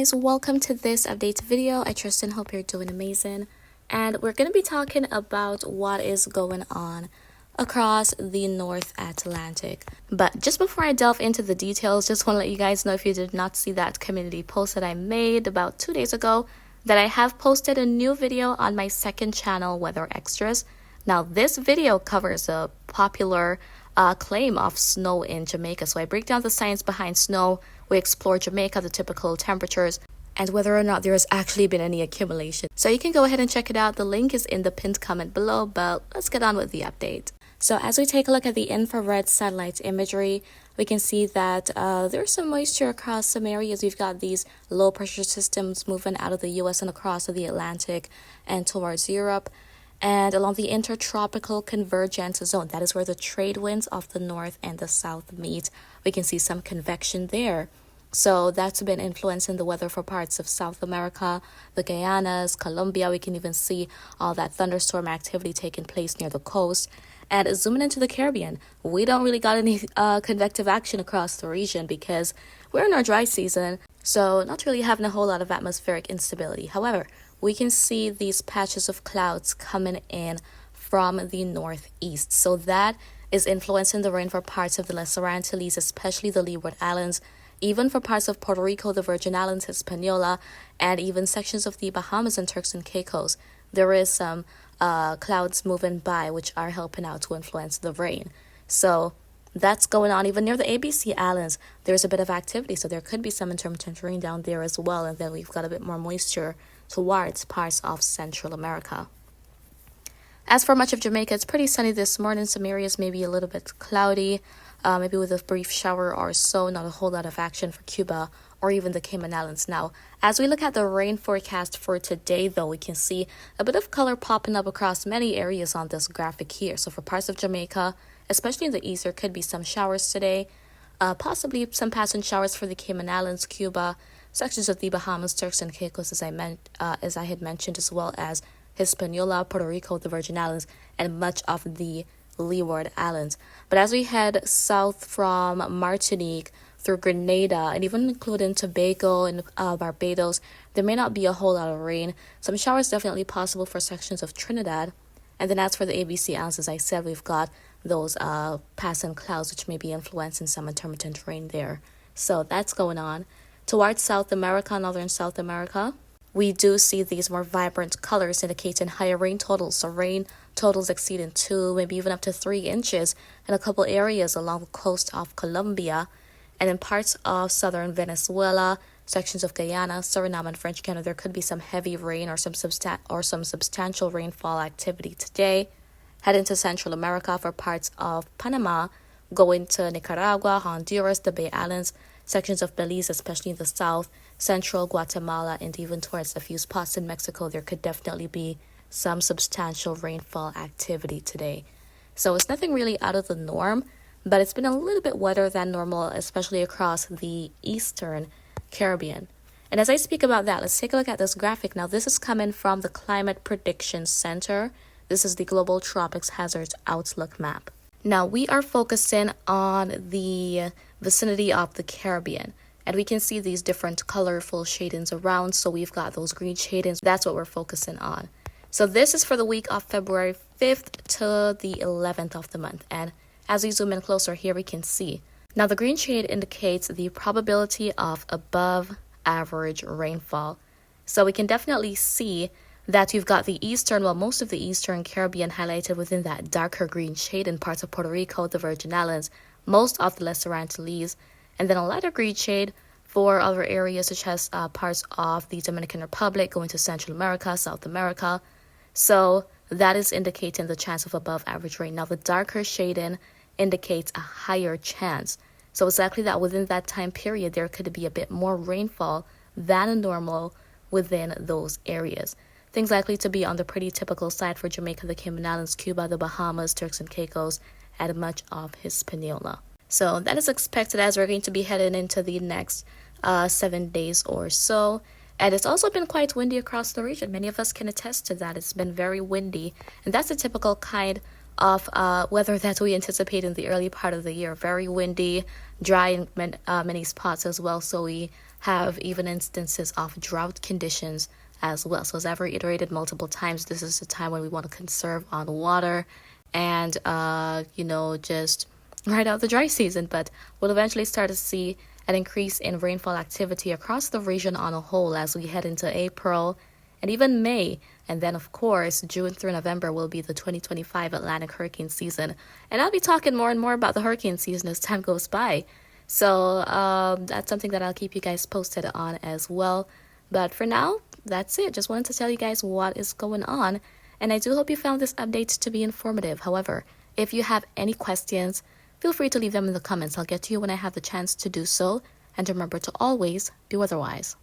guys, welcome to this update video. I trust and hope you're doing amazing. And we're going to be talking about what is going on across the North Atlantic. But just before I delve into the details, just want to let you guys know, if you did not see that community post that I made about 2 days ago, that I have posted a new video on my second channel, Weather Extras. Now this video covers a popular claim of snow in Jamaica. So I break down the science behind snow, we explore Jamaica, the typical temperatures, and whether or not there has actually been any accumulation. So you can go ahead and check it out. The link is in the pinned comment below, but let's get on with the update. So as we take a look at the infrared satellite imagery, we can see that there's some moisture across some areas. We've got these low pressure systems moving out of the US and across the Atlantic and towards Europe. And along the intertropical convergence zone, that is where the trade winds of the north and the south meet. We can see some convection there. So that's been influencing the weather for parts of South America, the Guyanas, Colombia. We can even see all that thunderstorm activity taking place near the coast. And zooming into the Caribbean, we don't really got any convective action across the region because we're in our dry season, so not really having a whole lot of atmospheric instability. However, we can see these patches of clouds coming in from the northeast. So that is influencing the rain for parts of the Lesser Antilles, especially the Leeward Islands, even for parts of Puerto Rico, the Virgin Islands, Hispaniola, and even sections of the Bahamas and Turks and Caicos. There is some clouds moving by which are helping out to influence the rain. So that's going on. Even near the ABC Islands, there's a bit of activity. So there could be some intermittent rain down there as well. And then we've got a bit more moisture towards parts of Central America. As for much of Jamaica, it's pretty sunny this morning. Some areas may be a little bit cloudy, maybe with a brief shower or so. Not a whole lot of action for Cuba or even the Cayman Islands. Now, as we look at the rain forecast for today, though, we can see a bit of color popping up across many areas on this graphic here. So for parts of Jamaica, especially in the east, there could be some showers today, possibly some passing showers for the Cayman Islands, Cuba, sections of the Bahamas, Turks and Caicos, as I had mentioned, as well as Hispaniola, Puerto Rico, the Virgin Islands, and much of the Leeward Islands. But as we head south from Martinique through Grenada and even including Tobago and Barbados, there may not be a whole lot of rain. Some showers definitely possible for sections of Trinidad. And then as for the ABC Islands, as I said, we've got those passing clouds which may be influencing some intermittent rain there. So that's going on. Towards South America, northern South America, we do see these more vibrant colors indicating higher rain totals. So rain totals exceeding 2, maybe even up to 3 inches in a couple areas along the coast of Colombia. And in parts of southern Venezuela, sections of Guyana, Suriname, and French Guiana, there could be some heavy rain or some substantial rainfall activity today. Heading to Central America for parts of Panama, going to Nicaragua, Honduras, the Bay Islands, sections of Belize, especially in the south, central Guatemala, and even towards a few spots in Mexico, there could definitely be some substantial rainfall activity today. So it's nothing really out of the norm, but it's been a little bit wetter than normal, especially across the eastern Caribbean. And as I speak about that, let's take a look at this graphic. Now, this is coming from the Climate Prediction Center. This is the Global Tropics Hazards Outlook map. Now, we are focusing on the vicinity of the Caribbean, and we can see these different colorful shadings around. So we've got those green shadings. That's what we're focusing on. So this is for the week of February 5th to the 11th of the month. And as we zoom in closer here, we can see. Now, the green shade indicates the probability of above average rainfall. So we can definitely see that you've got the eastern, well, most of the eastern Caribbean highlighted within that darker green shade in parts of Puerto Rico, the Virgin Islands, most of the Lesser Antilles, and then a lighter green shade for other areas such as parts of the Dominican Republic, going to Central America, South America. So that is indicating the chance of above average rain. Now, the darker shading indicates a higher chance. So it's likely that within that time period, there could be a bit more rainfall than normal within those areas. Things likely to be on the pretty typical side for Jamaica, the Cayman Islands, Cuba, the Bahamas, Turks and Caicos, and much of Hispaniola. So that is expected as we're going to be heading into the next 7 days or so. And it's also been quite windy across the region. Many of us can attest to that. It's been very windy. And that's a typical kind of weather that we anticipate in the early part of the year. Very windy, dry in many spots as well. So we have even instances of drought conditions as well. So as I've reiterated multiple times, this is the time when we want to conserve on water and, just ride out the dry season. But we'll eventually start to see an increase in rainfall activity across the region on a whole as we head into April and even May. And then, of course, June through November will be the 2025 Atlantic hurricane season. And I'll be talking more and more about the hurricane season as time goes by. So that's something that I'll keep you guys posted on as well. But for now, that's it. Just wanted to tell you guys what is going on. And I do hope you found this update to be informative. However, if you have any questions, feel free to leave them in the comments. I'll get to you when I have the chance to do so. And remember to always be weatherwise.